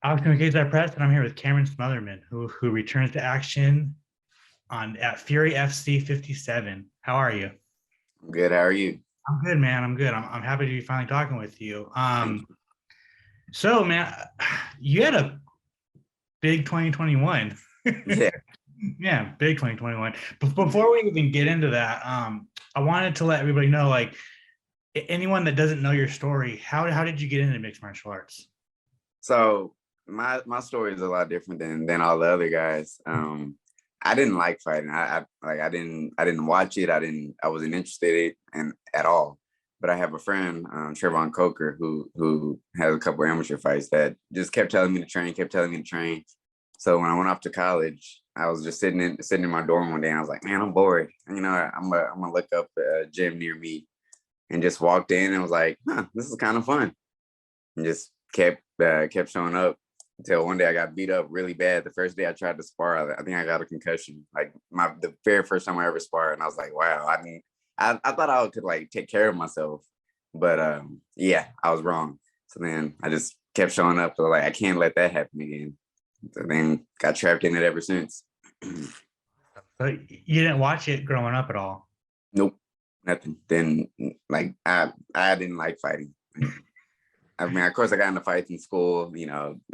Alex McKay's Press, and I'm here with Cameron Smotherman, who returns to action on at Fury FC 57. How are you? I'm good. How are you? I'm good, man. I'm good. I'm happy to be finally talking with you. Thank you. So man, you had a big 2021. Yeah. Yeah, big 2021. But before we even get into that, I wanted to let everybody know, like anyone that doesn't know your story, how did you get into mixed martial arts? So my story is a lot different than all the other guys. I didn't like fighting. I didn't watch it. I wasn't interested in at all. But I have a friend, Trevon Coker, who has a couple amateur fights that just kept telling me to train, kept telling me to train. So when I went off to college, I was just sitting in my dorm one day, and I was like, man, I'm bored. And, I'm gonna look up a gym near me, and just walked in and was like, huh, this is kind of fun, and just kept showing up until one day I got beat up really bad. The first day I tried to spar, I think I got a concussion. Like the very first time I ever sparred, and I was like, wow. I thought I could like take care of myself, but yeah, I was wrong. So then I just kept showing up. So like I can't let that happen again. So then got trapped in it ever since. So you didn't watch it growing up at all? Nope, nothing. Then like I didn't like fighting. I mean, of course, I got into fights in school,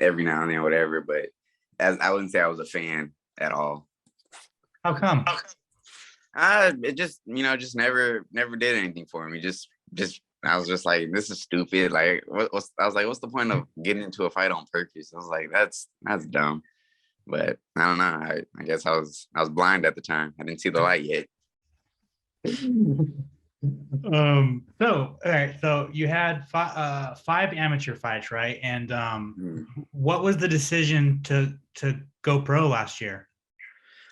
every now and then, whatever. But as I wouldn't say I was a fan at all. How come? It just never did anything for me. Just I was just like, this is stupid. Like, I was like, what's the point of getting into a fight on purpose? I was like, that's dumb. But I don't know. I guess I was blind at the time. I didn't see the light yet. So all right, so you had five amateur fights, right? And Mm. what was the decision to go pro last year?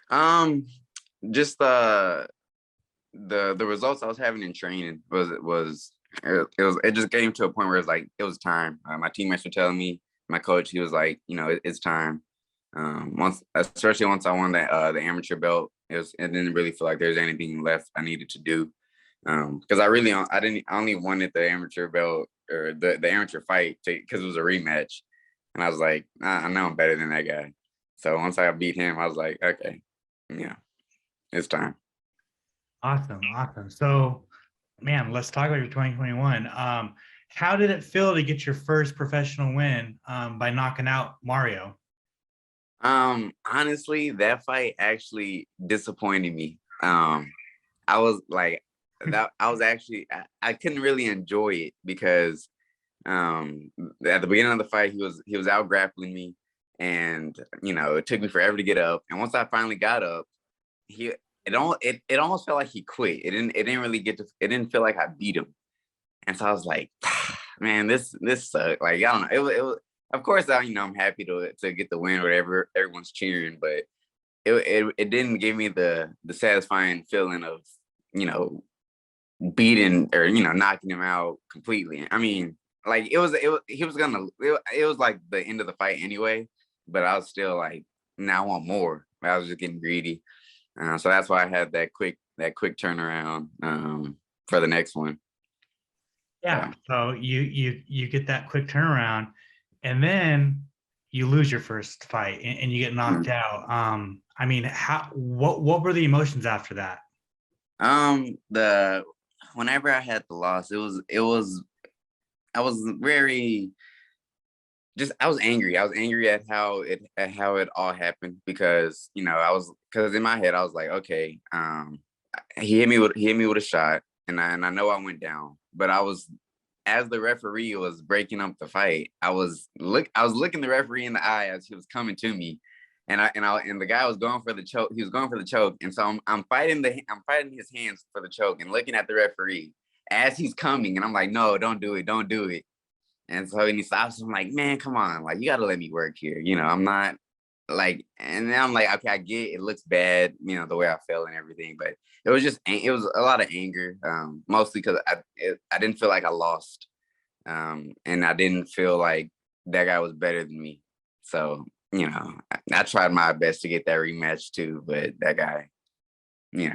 Um, just the results I was having in training it just came to a point where it's like it was time. My teammates were telling me, my coach, he was like, it's time. Especially once I won the amateur belt, it didn't really feel like there's anything left I needed to do. Because I only wanted the amateur belt or the amateur fight because it was a rematch, and I was like, I know I'm better than that guy. So once I beat him, I was like, okay, yeah, it's time. Awesome, awesome. So, man, let's talk about your 2021. How did it feel to get your first professional win by knocking out Mario? Honestly, that fight actually disappointed me. I was like that. I was actually I couldn't really enjoy it because at the beginning of the fight he was out grappling me, and it took me forever to get up. And once I finally got up, he it almost felt like he quit. It didn't feel like I beat him. And so I was like, man, this sucked. Like, I don't know. It was of course I'm happy to get the win, whatever everyone's cheering, but it didn't give me the satisfying feeling of, you know, beating or, knocking him out completely. I mean, like it was like the end of the fight anyway, but I was still like, now I want more. I was just getting greedy. So that's why I had that quick turnaround for the next one. Yeah. So. So you get that quick turnaround, and then you lose your first fight and you get knocked out. I mean, how what were the emotions after that? The Whenever I had the loss, it was I was very just I was angry. I was angry at how it all happened because because in my head I was like, okay, he hit me with a shot, and I know I went down, but I was, as the referee was breaking up the fight, I was looking the referee in the eye as he was coming to me, and the guy was going for the choke. He was going for the choke, and so I'm fighting his hands for the choke and looking at the referee as he's coming, and I'm like, no, don't do it, don't do it. And so when he stops, I'm like, man, come on, like you got to let me work here. I'm not like, and then I'm like, okay, I get it looks bad, the way I felt and everything, but it was a lot of anger, mostly because I didn't feel like I lost, and I didn't feel like that guy was better than me. So I tried my best to get that rematch too, but that guy, you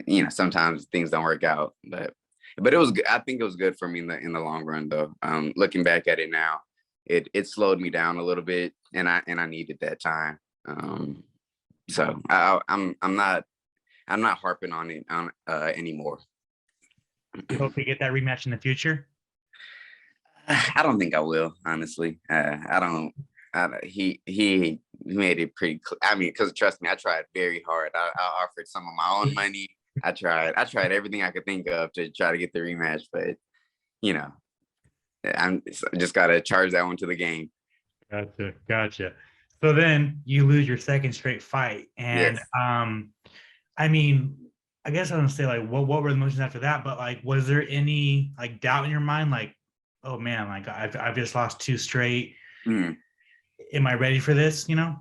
know, sometimes things don't work out, but it was good. I think it was good for me in the long run, though. Looking back at it now, it slowed me down a little bit, and I needed that time. So I'm not harping on it anymore. You hope to get that rematch in the future? I don't think I will, honestly. I don't. He made it pretty. I mean, because trust me, I tried very hard. I offered some of my own money. I tried everything I could think of to try to get the rematch, but you know, I'm just gotta charge that one to the game. Gotcha. So then you lose your second straight fight, and Yes. I mean, I guess I don't say like what were the emotions after that, but like, was there any like doubt in your mind, like, oh man, like I've just lost two straight. Mhm. Am I ready for this? You know?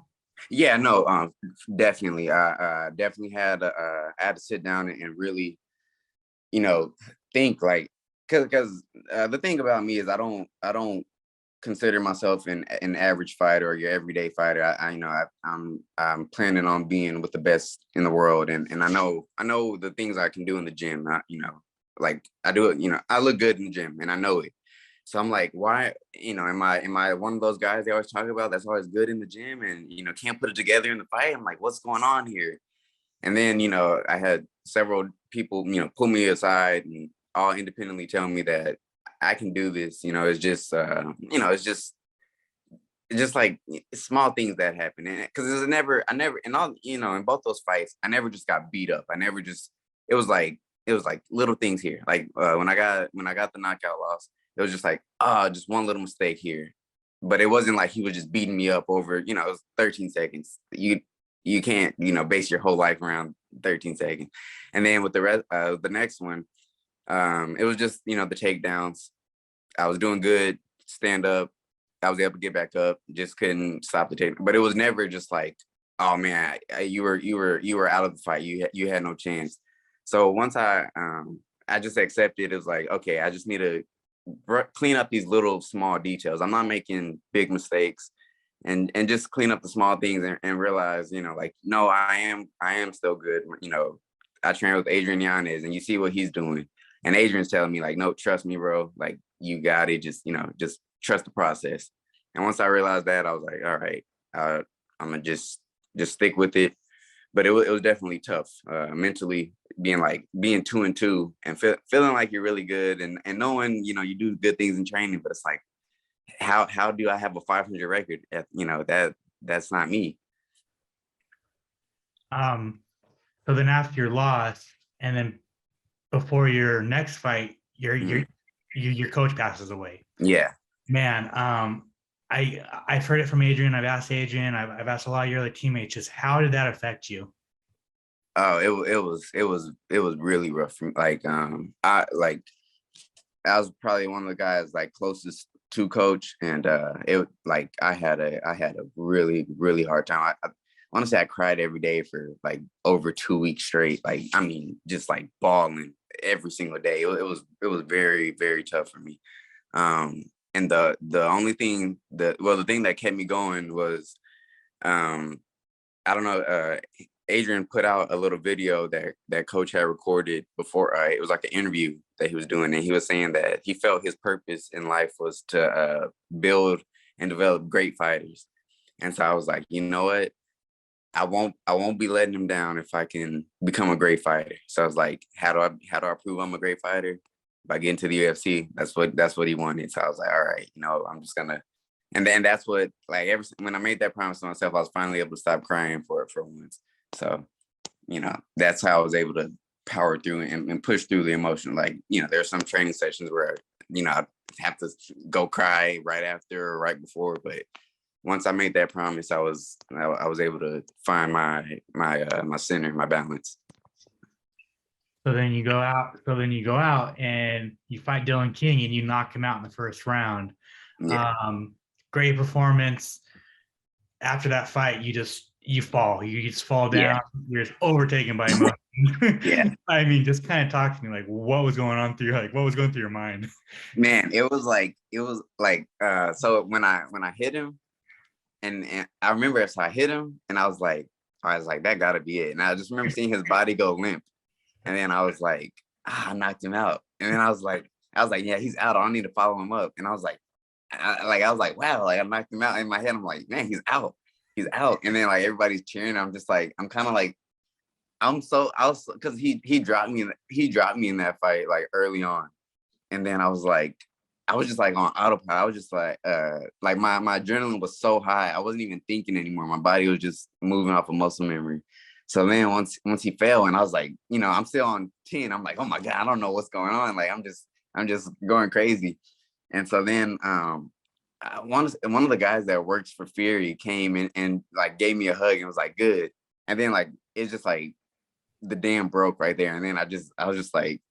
Yeah, no, definitely. I definitely had I had to sit down and really, you know, think like, because the thing about me is I don't consider myself an average fighter or your everyday fighter. I'm planning on being with the best in the world, and I know the things I can do in the gym. Like I do it. I look good in the gym, and I know it. So I'm like, why? Am I one of those guys they always talk about that's always good in the gym and can't put it together in the fight? I'm like, what's going on here? And then I had several people pull me aside and all independently tell me that I can do this. It's just like small things that happen, and because I never in all in both those fights I never just got beat up. I never just it was like little things here, like when I got the knockout loss, it was just like just one little mistake here, but it wasn't like he was just beating me up over it was 13 seconds. You can't base your whole life around 13 seconds. And then with the next one, it was just the takedowns. I was doing good, stand up. I was able to get back up, just couldn't stop the take. But it was never just like, oh man, you were out of the fight. You had no chance. So once I just accepted, it was like, okay, I just need to clean up these little small details. I'm not making big mistakes, and just clean up the small things and realize, like, no, I am still good. I train with Adrian Yanez, and you see what he's doing. And Adrian's telling me like, no, trust me, bro. Like you got it. Just trust the process. And once I realized that, I was like, all right, I'm gonna just stick with it. But it was definitely tough mentally, being 2-2 and feeling like you're really good, and knowing you do good things in training, but it's like, how do I have a 500 record? That's not me. Um, so then after your loss, and then before your next fight, Mhm. your coach passes away. Yeah. Man, I've heard it from Adrian. I've asked Adrian. I've asked a lot of your other teammates. Just how did that affect you? Oh, it was really rough. I was probably one of the guys like closest to coach, and it like I had a really really hard time. I honestly I cried every day for like over 2 weeks straight. Like I mean, just like bawling every single day. It was very very tough for me. And the only thing the thing that kept me going was um I don't know. Adrian put out a little video that coach had recorded before. It was like an interview that he was doing, and he was saying that he felt his purpose in life was to build and develop great fighters. And so I was like, you know what? I won't be letting him down if I can become a great fighter. So I was like, how do I prove I'm a great fighter? By getting to the UFC. That's what he wanted. So I was like, all right, I'm just gonna. And then that's what, like, when I made that promise to myself, I was finally able to stop crying for once. So that's how I was able to power through and push through the emotion. Like there's some training sessions where I have to go cry right after or right before, but once I made that promise, I was able to find my center, my balance. So then you go out. So then you go out and you fight Dylan King and you knock him out in the first round. Yeah, Um, Great performance. After that fight, you fall. You just fall yeah, down. You're just overtaken by emotion. yeah. I mean, just kind of talk to me like what was going on through what was going through your mind? Man, it was like so when I hit him, and I remember, so I hit him and I was like that gotta be it. And I just remember seeing his body go limp. And then I was like, I knocked him out. And then I was like, yeah, he's out. I don't need to follow him up. And I was like, I was like, wow, like I knocked him out. In my head, I'm like, man, he's out. And then like everybody's cheering. I'm just like, I'm kind of like, I was because he dropped me in that fight like early on, and then I was just like on autopilot. I was just like my adrenaline was so high. I wasn't even thinking anymore. My body was just moving off of muscle memory. So then once he fell, and I was like, I'm still on 10. I'm like, oh my God, I don't know what's going on. Like I'm just going crazy. And so then one of the guys that works for Fury came in and like gave me a hug and was like, good. And then like it's just like the dam broke right there. And then I was just like,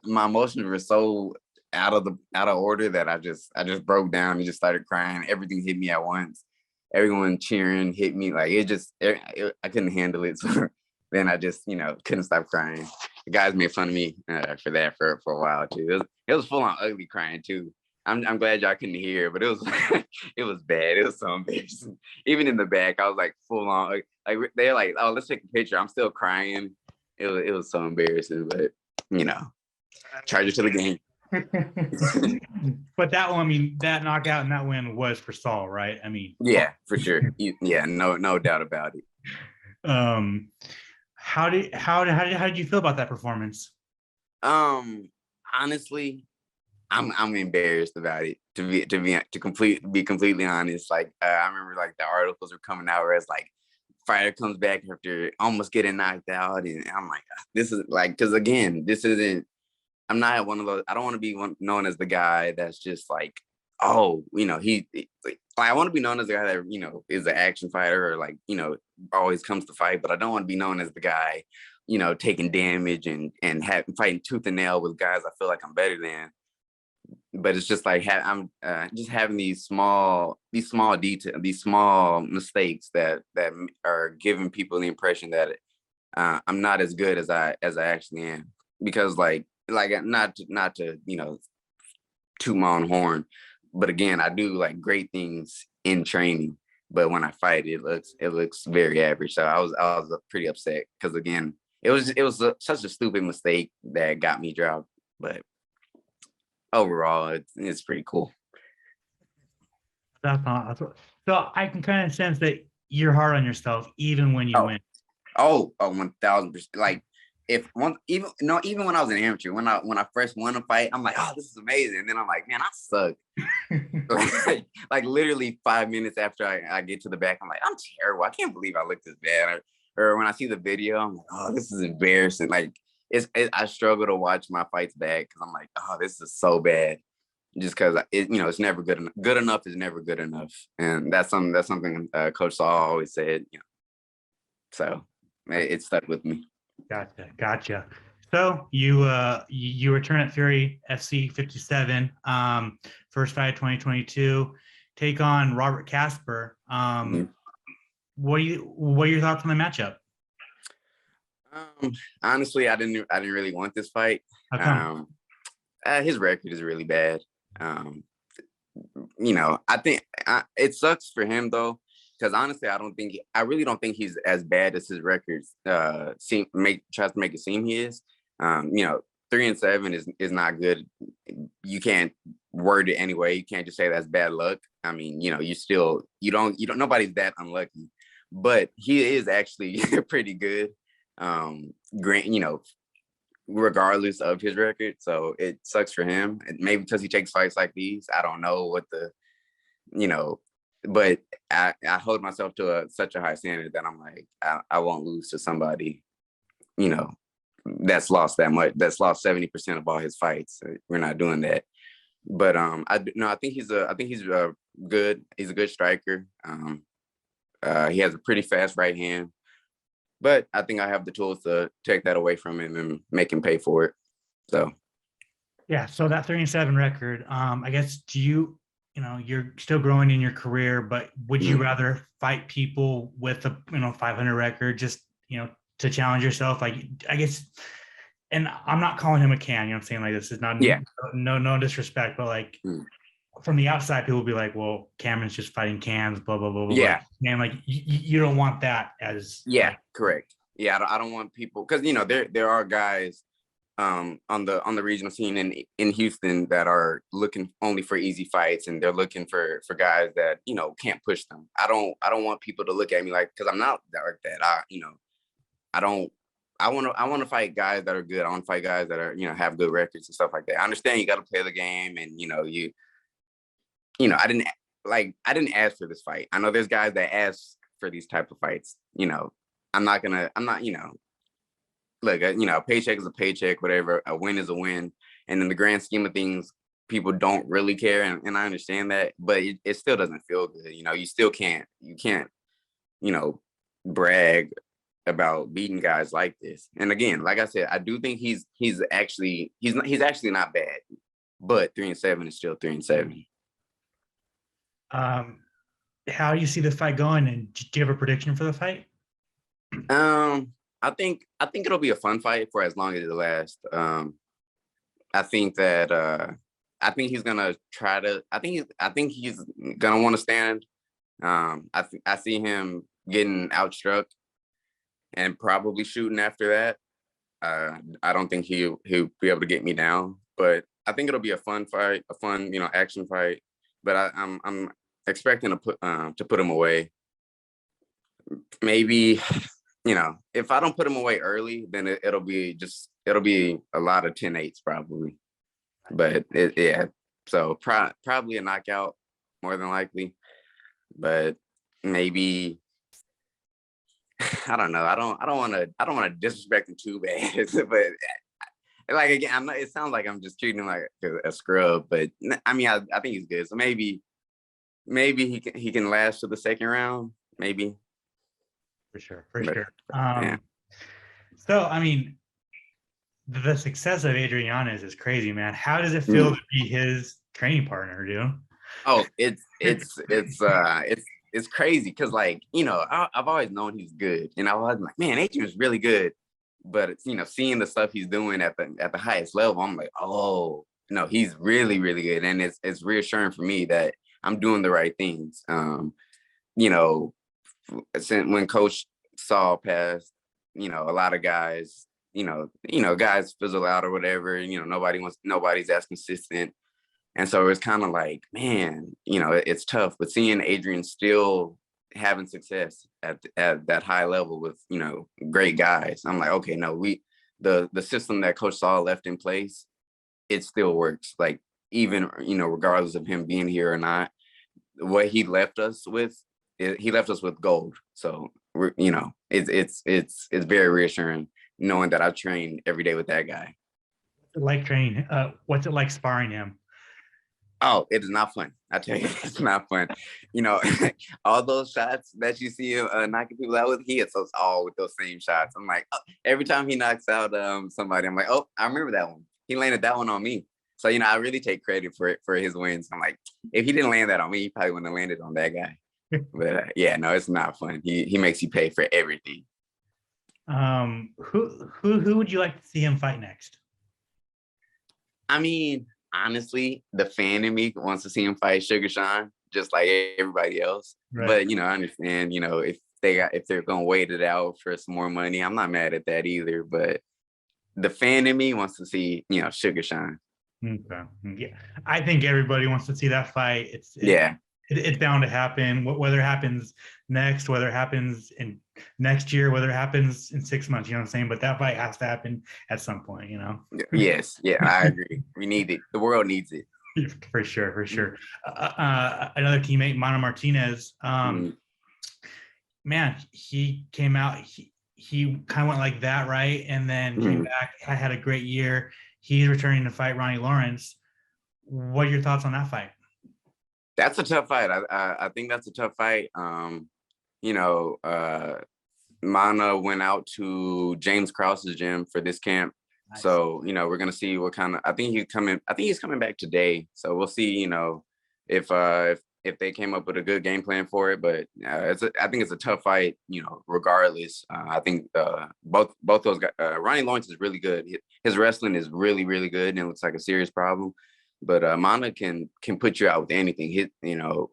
my emotions were so out of order that I just broke down and just started crying. Everything hit me at once. Everyone cheering hit me. Like I couldn't handle it. So then I just couldn't stop crying. The guys made fun of me for that for a while too. It was full on ugly crying too. I'm glad y'all couldn't hear, but it was it was bad. It was so embarrassing. Even in the back, I was like full on like they're like, oh, let's take a picture. I'm still crying. It was so embarrassing, but charge it to the game. But that one, I mean, that knockout and that win was for Saul, right? I mean, yeah, for sure. Yeah, no doubt about it. How did you feel about that performance? Honestly, I'm embarrassed about it. Be completely honest. Like I remember like the articles were coming out where it's like fighter comes back after almost getting knocked out, and I'm like, this is like, because again, this isn't. I'm not one of those. I don't want to be known as the guy that's just like, oh, like, I want to be known as the guy that is an action fighter or like always comes to fight, but I don't want to be known as the guy taking damage and fighting tooth and nail with guys I feel like I'm better than. But it's just like I'm just having these small mistakes that are giving people the impression that I'm not as good as I actually am, because like not to toot my own horn, but again, I do like great things in training, but when I fight, it looks very average. So I was pretty upset because again, it was such a stupid mistake that got me dropped, but overall, it's pretty cool. That's not so. I can kind of sense that you're hard on yourself even when you win. 1,000%. Like even when I was an amateur, when I first won a fight, I'm like, oh, this is amazing. And then I'm like, man, I suck. like literally 5 minutes after I get to the back, I'm like, I'm terrible. I can't believe I look this bad. Or when I see the video, I'm like, oh, this is embarrassing. Like I struggle to watch my fights back because I'm like, oh, this is so bad. Just because it's never good enough. Good enough is never good enough, and that's something Coach Saul always said. So it stuck with me. Gotcha. So you return at Fury FC 57, first fight of 2022, take on Robert Casper. What are your thoughts on the matchup? Honestly, I didn't really want this fight. His record is really bad. I think it sucks for him though, because honestly, I really don't think he's as bad as his records tries to make it seem he is. 3-7 is not good. You can't word it anyway. You can't just say that's bad luck. I mean, nobody's that unlucky, but he is actually pretty good. Regardless of his record. So it sucks for him. And maybe because he takes fights like these. I don't know what but I hold myself to such a high standard that I'm like, I won't lose to somebody, that's lost that much, that's lost 70% of all his fights. We're not doing that. But I think he's good. He's a good striker. He has a pretty fast right hand. But I think I have the tools to take that away from him and make him pay for it. So, yeah. So that 3-7 record, I guess, you're still growing in your career, but would you rather fight people with a 500 record, just to challenge yourself? Like, I guess, and I'm not calling him a can. I'm saying, like, this is not no disrespect, but like. From the outside, people will be like, well, Cameron's just fighting cans, blah, blah, blah, blah. Yeah. Man, like you don't want that as. Yeah, correct. Yeah, I don't want people, because, there are guys on the regional scene in Houston that are looking only for easy fights, and they're looking for guys that, you know, can't push them. I don't want people to look at me like, because I'm not like that. I don't. I want to fight guys that are good. I want to fight guys that are, you know, have good records and stuff like that. I understand you got to play the game, and you know, I didn't ask for this fight. I know there's guys that ask for these type of fights. You know, I'm not, you know, look, you know, a paycheck is a paycheck, whatever. A win is a win. And in the grand scheme of things, people don't really care. And I understand that, but it still doesn't feel good. You know, you can't, you know, brag about beating guys like this. And again, like I said, I do think he's actually not bad, but 3-7 is still 3-7. How do you see the fight going, and do you have a prediction for the fight? I think it'll be a fun fight for as long as it lasts. I think that I think he's gonna try to. I think he's gonna want to stand. I see him getting outstruck and probably shooting after that. I don't think he'll be able to get me down, but I think it'll be a fun fight, a fun, you know, action fight. But I'm expecting to put him away. Maybe, you know, if I don't put him away early, then it'll be a lot of 10-8s probably. But yeah, so probably a knockout more than likely. But maybe, I don't know. I don't want to disrespect him too bad. But like, again, it sounds like I'm just treating him like a scrub. But I mean, I think he's good. So maybe he can last to the second round. Maybe. For sure. Yeah. So, I mean, the success of Adrian Yanez is crazy, man. How does it feel to be his training partner, dude? Oh, it's crazy because, like, you know, I've always known he's good, and I was like, man, Adrian's really good. But it's, you know, seeing the stuff he's doing at the highest level, I'm like, oh no, he's really, really good, and it's reassuring for me that I'm doing the right things. You know, since when Coach Saul passed, you know, a lot of guys, you know, guys fizzle out or whatever. You know, nobody's as consistent, and so it's kind of like, man, you know, it's tough. But seeing Adrian still having success at that high level with, you know, great guys, I'm like, okay, no, the system that Coach Saul left in place, it still works. Like, even, you know, regardless of him being here or not, what he left us with, he left us with gold. So you know, it's very reassuring knowing that I train every day with that guy. Like training, what's it like sparring him? Oh, it is not fun. I tell you, it's not fun. You know, all those shots that you see him knocking people out with, he hits us all with those same shots. I'm like, oh, every time he knocks out somebody, I'm like, oh, I remember that one. He landed that one on me. So, you know, I really take credit for his wins. I'm like, if he didn't land that on me, he probably wouldn't have landed on that guy. But yeah, no, it's not fun. He makes you pay for everything. Who would you like to see him fight next? I mean, honestly, the fan in me wants to see him fight Sugar Sean, just like everybody else. Right. But, you know, I understand, you know, if they're gonna wait it out for some more money, I'm not mad at that either. But the fan in me wants to see, you know, Sugar Sean. Okay. Yeah, I think everybody wants to see that fight. It's bound to happen. Whether it happens next, whether it happens in next year, whether it happens in 6 months, you know what I'm saying? But that fight has to happen at some point, you know? Yes. Yeah, I agree. We need it. The world needs it. For sure. Another teammate, Mano Martinez, man, he came out, he kind of went like that, right? And then came back, had a great year. He's returning to fight Ronnie Lawrence. What are your thoughts on that fight? That's a tough fight. I think that's a tough fight. You know, Mana went out to James Krause's gym for this camp. Nice. So, you know, we're gonna see what kind of. I think he's coming back today. So we'll see. You know, if they came up with a good game plan for it. But I think it's a tough fight. You know, regardless. I think both those guys. Ronnie Lawrence is really good. His wrestling is really, really good, and it looks like a serious problem. But Mana can put you out with anything.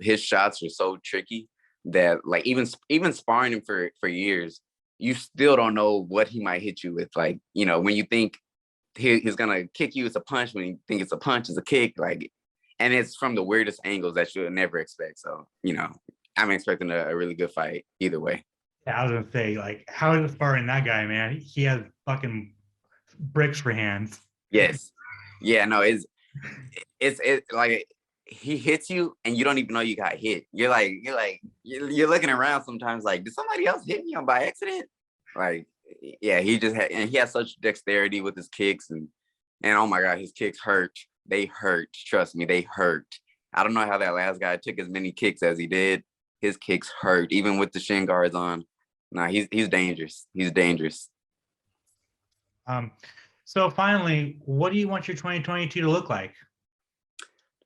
His shots are so tricky that, like, even sparring him for years, you still don't know what he might hit you with. Like, you know, when you think he's gonna kick you as a punch when you think it's a punch, it's a kick, like, and it's from the weirdest angles that you would never expect. So, I'm expecting a really good fight either way. Yeah, I was gonna say, like, how is sparring that guy, man? He has fucking bricks for hands. Yes. Yeah, no, it's like he hits you and you don't even know you got hit. You're looking around sometimes like, did somebody else hit me on by accident? Like, yeah, he has such dexterity with his kicks and oh my God, his kicks hurt. They hurt. Trust me, they hurt. I don't know how that last guy took as many kicks as he did. His kicks hurt, even with the shin guards on. Nah, he's dangerous. He's dangerous. Um, so finally, what do you want your 2022 to look like?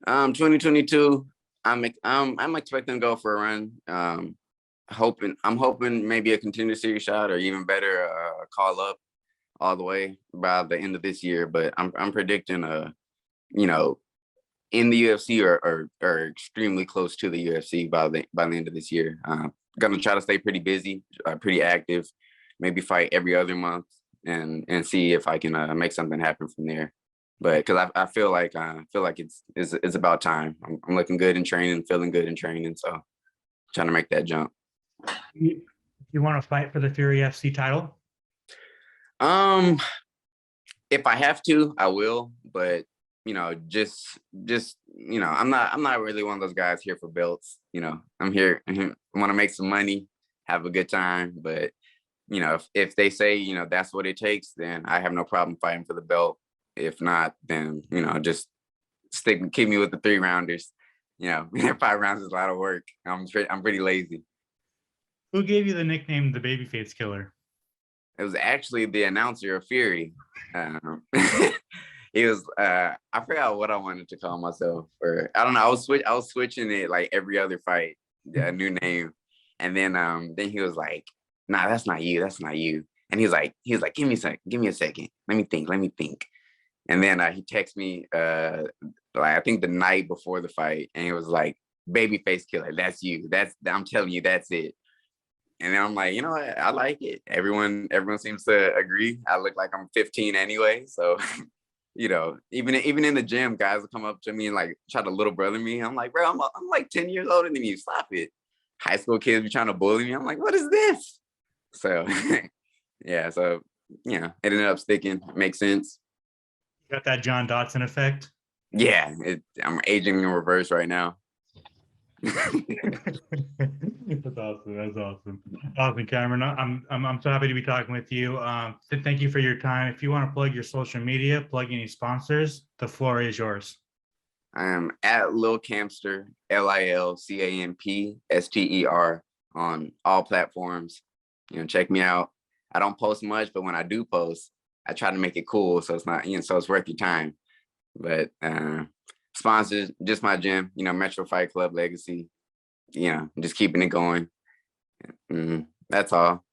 2022, I'm expecting to go for a run. I'm hoping maybe a contender series shot or even better, call up all the way by the end of this year. But I'm predicting in the UFC or extremely close to the UFC by the end of this year. Gonna try to stay pretty busy, pretty active, maybe fight every other month and see if I can make something happen from there. But because I feel like it's about time. I'm looking good in training, feeling good in training, so trying to make that jump. You want to fight for the Fury FC title? If I have to, I will. But just I'm not really one of those guys here for belts. I'm here. I want to make some money, have a good time. But if they say that's what it takes, then I have no problem fighting for the belt. If not, then just keep me with the 3 rounders. 5 rounds is a lot of work. I'm pretty lazy. Who gave you the nickname the Babyface Killer? It was actually the announcer of Fury. He was I forgot what I wanted to call myself, or I don't know. I was switching it like every other fight, a new name, and then he was like, "Nah, that's not you. That's not you." And he was like, "Give me a second. Let me think." And then he texted me like I think the night before the fight, and he was like, "Babyface Killer, that's you. I'm telling you, that's it." And then I'm like, you know what? I like it. Everyone seems to agree. I look like I'm 15 anyway, so even in the gym, guys will come up to me and like try to little brother me. I'm like, bro, I'm like 10 years older than you. Stop it. High school kids be trying to bully me. I'm like, what is this? So yeah, so it ended up sticking. Makes sense. You got that John Dotson effect? Yeah, I'm aging in reverse right now. That's awesome. That's awesome. Awesome, Cameron. I'm so happy to be talking with you. Thank you for your time. If you want to plug your social media, plug any sponsors, the floor is yours. I am at Lil Campster, LilCampster on all platforms. Check me out. I don't post much, but when I do post, I try to make it cool so it's not, so it's worth your time. But sponsors, just my gym, Metro Fight Club Legacy, just keeping it going. That's all.